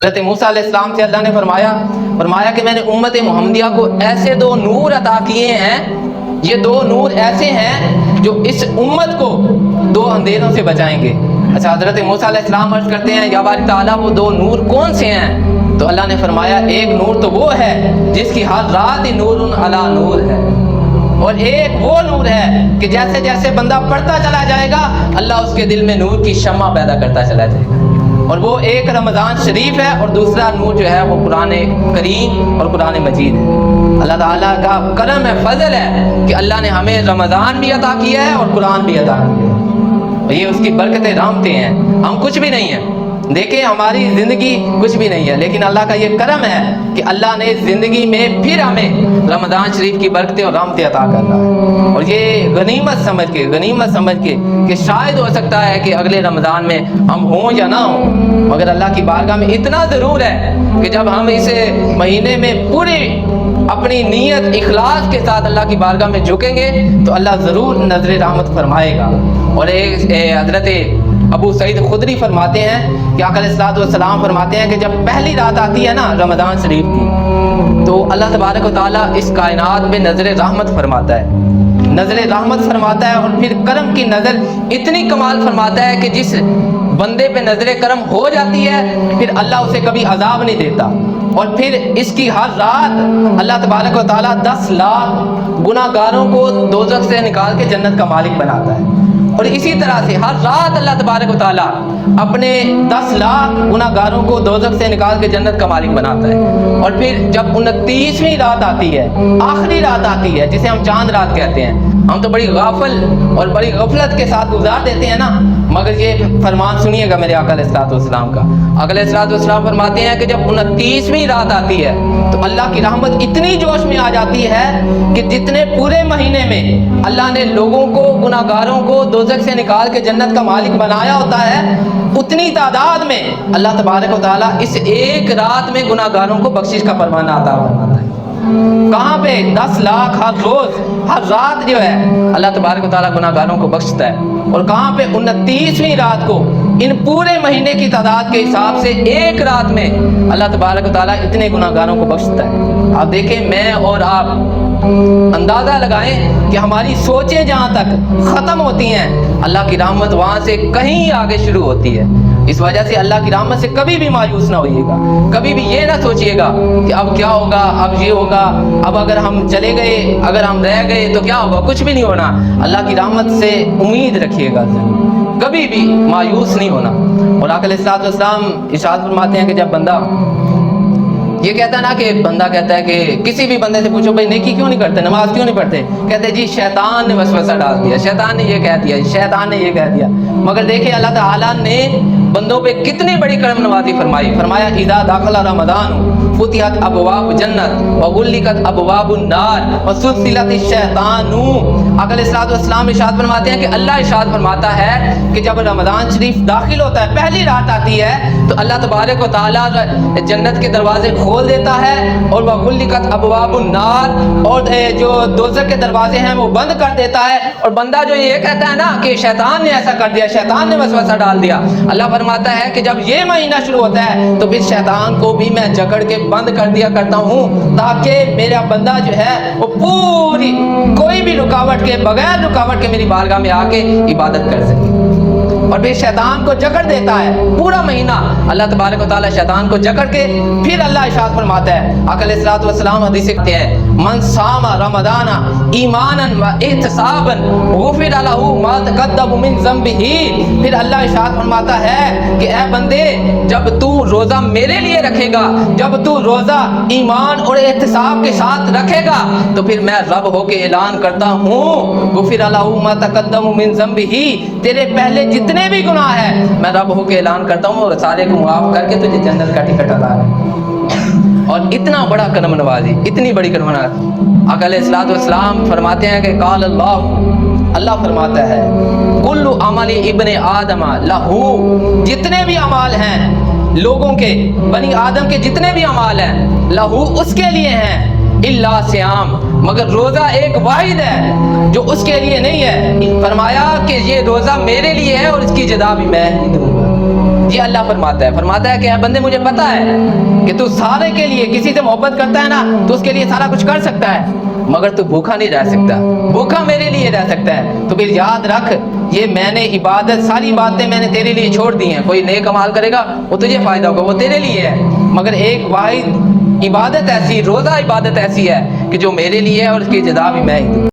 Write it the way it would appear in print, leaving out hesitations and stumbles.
حضرت موسیٰ علیہ السلام سے اللہ نے فرمایا کہ میں نے امت محمدیہ کو ایسے دو نور عطا کیے ہیں، یہ دو نور ایسے ہیں جو اس امت کو دو اندھیروں سے بچائیں گے۔ اچھا، حضرت موسیٰ علیہ السلام عرض کرتے ہیں یا باری تعالیٰ وہ دو نور کون سے ہیں؟ تو اللہ نے فرمایا ایک نور تو وہ ہے جس کی ہر رات نور علی نور ہے، اور ایک وہ نور ہے کہ جیسے جیسے بندہ پڑھتا چلا جائے گا اللہ اس کے دل میں نور کی شمع پیدا کرتا چلا جائے گا، اور وہ ایک رمضان شریف ہے اور دوسرا نور جو ہے وہ قرآن کریم اور قرآن مجید ہے۔ اللہ تعالیٰ کا کرم ہے، فضل ہے کہ اللہ نے ہمیں رمضان بھی عطا کیا ہے اور قرآن بھی عطا کیا ہے، یہ اس کی برکتیں رحمتیں ہیں۔ ہم کچھ بھی نہیں ہیں، دیکھیں ہماری زندگی کچھ بھی نہیں ہے، لیکن اللہ کا یہ کرم ہے کہ اللہ نے زندگی میں پھر ہمیں رمضان شریف کی برکتیں اور رحمتیں عطا کر رہا ہے، اور یہ غنیمت سمجھ کے کہ شاید ہو سکتا ہے کہ اگلے رمضان میں ہم ہوں یا نہ ہوں، مگر اللہ کی بارگاہ میں اتنا ضرور ہے کہ جب ہم اس مہینے میں پوری اپنی نیت اخلاص کے ساتھ اللہ کی بارگاہ میں جھکیں گے تو اللہ ضرور نظر رحمت فرمائے گا۔ اور حضرت ابو سعید خدری فرماتے ہیں کہ آقا علیہ الصلوۃ والسلام فرماتے ہیں کہ جب پہلی رات آتی ہے نا رمضان شریف کی، تو اللہ تبارک و تعالیٰ اس کائنات میں نظر رحمت فرماتا ہے اور پھر کرم کی نظر اتنی کمال فرماتا ہے کہ جس بندے پہ نظر کرم ہو جاتی ہے پھر اللہ اسے کبھی عذاب نہیں دیتا، اور پھر اس کی ہر رات اللہ تبارک و تعالیٰ 10 لاکھ گناہ گاروں کو دوزخ سے نکال کے جنت کا مالک بناتا ہے، اور اسی طرح سے ہر رات اللہ تبارک و تعالیٰ اپنے 10 لاکھ گناہ گاروں کو دوزخ سے نکال کے جنت کا مالک بناتا ہے، اور پھر جب 29ویں رات آتی ہے، آخری رات آتی ہے جسے ہم چاند رات کہتے ہیں، ہم تو بڑی غافل اور بڑی غفلت کے ساتھ گزار دیتے ہیں نا، مگر یہ فرمان سنیے گا میرے آقا علیہ الصلوۃ والسلام کا۔ آقا علیہ الصلوۃ والسلام فرماتے ہیں کہ جب 29ویں رات آتی ہے تو اللہ کی رحمت اتنی جوش میں آ جاتی ہے کہ جتنے پورے مہینے میں اللہ نے لوگوں کو گناہ گاروں کو دوزخ سے نکال کے جنت کا مالک بنایا ہوتا ہے، اتنی تعداد میں اللہ تبارک و تعالیٰ اس ایک رات میں گناہ گاروں کو بخشش کا پروانہ عطا فرماتا ہے۔ کہاں پہ 10 لاکھ ہر روز ہر رات جو ہے اللہ تبارک و تعالیٰ گناہ گاروں کو بخشتا ہے، اور کہاں پہ 29ویں رات کو ان پورے مہینے کی تعداد کے حساب سے ایک رات میں اللہ تبارک و تعالیٰ اتنے گناہ گاروں کو بخشتا ہے۔ آپ دیکھیں میں اور آپ اندازہ لگائیں کہ ہماری سوچیں جہاں تک ختم ہوتی ہیں اللہ کی رحمت وہاں سے کہیں آگے شروع ہوتی ہے۔ اس وجہ سے اللہ کی رحمت سے کبھی بھی مایوس نہ ہوئیے گا، کبھی بھی یہ نہ سوچئے گا کہ اب کیا ہوگا، اب یہ ہوگا، اب اگر ہم چلے گئے، اگر ہم رہ گئے تو کیا ہوگا، کچھ بھی نہیں ہونا۔ اللہ کی رحمت سے امید رکھیے گا، کبھی بھی مایوس نہیں ہونا۔ اور آقا علیہ الصلوۃ والسلام ارشاد فرماتے ہیں کہ جب بندہ یہ کہتا ہے نا کہ بندہ کہتا ہے کہ کسی بھی بندے سے پوچھو بھائی نیکی کیوں نہیں کرتے، نماز کیوں نہیں پڑھتے، کہتے ہیں جی شیطان نے وسوسہ ڈال دیا، شیطان نے یہ کہہ دیا، مگر دیکھیں اللہ تعالیٰ نے بندوں پہ کتنی بڑی کرم نوازی فرمایا اذا داخل رمضان فتحت ابواب جنت وغلقت ابواب النار وسلسلت الشیطان۔ آقا علیہ الصلوۃ والسلام ارشاد فرماتے ہیں کہ اللہ ارشاد فرماتا ہے کہ جب رمضان شریف داخل ہوتا ہے، پہلی رات آتی ہے تو اللہ تبارک و تعالیٰ جنت کے دروازے کھول دیتا ہے، اور وغلقت ابواب النار، اور جو دوزخ کے دروازے ہیں وہ بند کر دیتا ہے، اور بندہ جو یہ کہتا ہے نا کہ شیطان نے ایسا کر دیا، شیطان نے وسوسہ ڈال دیا، اللہ فرماتا ہے کہ جب یہ مہینہ شروع ہوتا ہے تو پھر شیطان کو بھی میں جکڑ کے بند کر دیا کرتا ہوں تاکہ میرا بندہ جو ہے وہ پوری کوئی بھی رکاوٹ کے بغیر رکاوٹ کے میری بارگاہ میں آ کے عبادت کر سکے، اور پھر شیطان کو جکڑ دیتا ہے پورا مہینہ اللہ تبارک و تعالیٰ شیطان کو جکڑ کے پھر اللہ ارشاد فرماتا ہے۔ آقا علیہ الصلوۃ والسلام حدیث کہتے ہیں من صام رمضان ایمانا و احتسابا غفر له ما تقدم من ذنبه، پھر اللہ ارشاد فرماتا ہے کہ اے بندے جب تو روزہ میرے لیے رکھے گا، جب تو روزہ ایمان اور احتساب کے ساتھ رکھے گا تو پھر میں رب ہو کے اعلان کرتا ہوں غفر له ما تقدم من ذنبه، تیرے پہلے جتنے بھی گناہ ہیں میں رب ہو کے اعلان کرتا ہوں اور سارے کو معاف کر کے تجھے جنت کا ٹکٹ عطا ہے۔ اور اتنا بڑا کرم نوازی، اتنی بڑی کرم نوازی۔ آقا علیہ الصلوۃ والسلام فرماتے ہیں کہ قال اللہ فرماتا ہے کل عمل ابن آدم لہو، جتنے بھی اعمال ہیں لوگوں کے، بنی آدم کے جتنے بھی اعمال ہیں لہو اس کے لیے ہیں، الا صیام، مگر روزہ ایک واحد ہے جو اس کے لیے نہیں ہے۔ فرمایا کہ یہ روزہ میرے لیے ہے اور اس کی جزا بھی میں ہی دوں گا۔ یہ اللہ فرماتا ہے کہ اے بندے مجھے پتہ ہے کہ تو سارے کے لیے کسی سے محبت کرتا ہے نا تو اس کے لیے سارا کچھ کر سکتا ہے، مگر تو بھوکا نہیں رہ سکتا، بھوکا میرے لیے رہ سکتا ہے۔ تو پھر یاد رکھ یہ میں نے عبادت ساری باتیں میں نے تیرے لیے چھوڑ دی ہیں، کوئی نیک عمل کرے گا وہ تجھے فائدہ ہوگا، وہ تیرے لیے ہے، مگر ایک واحد عبادت ایسی، روزہ عبادت ایسی ہے کہ جو میرے لیے ہے اور اس کی جزا بھی میں ہی دوں۔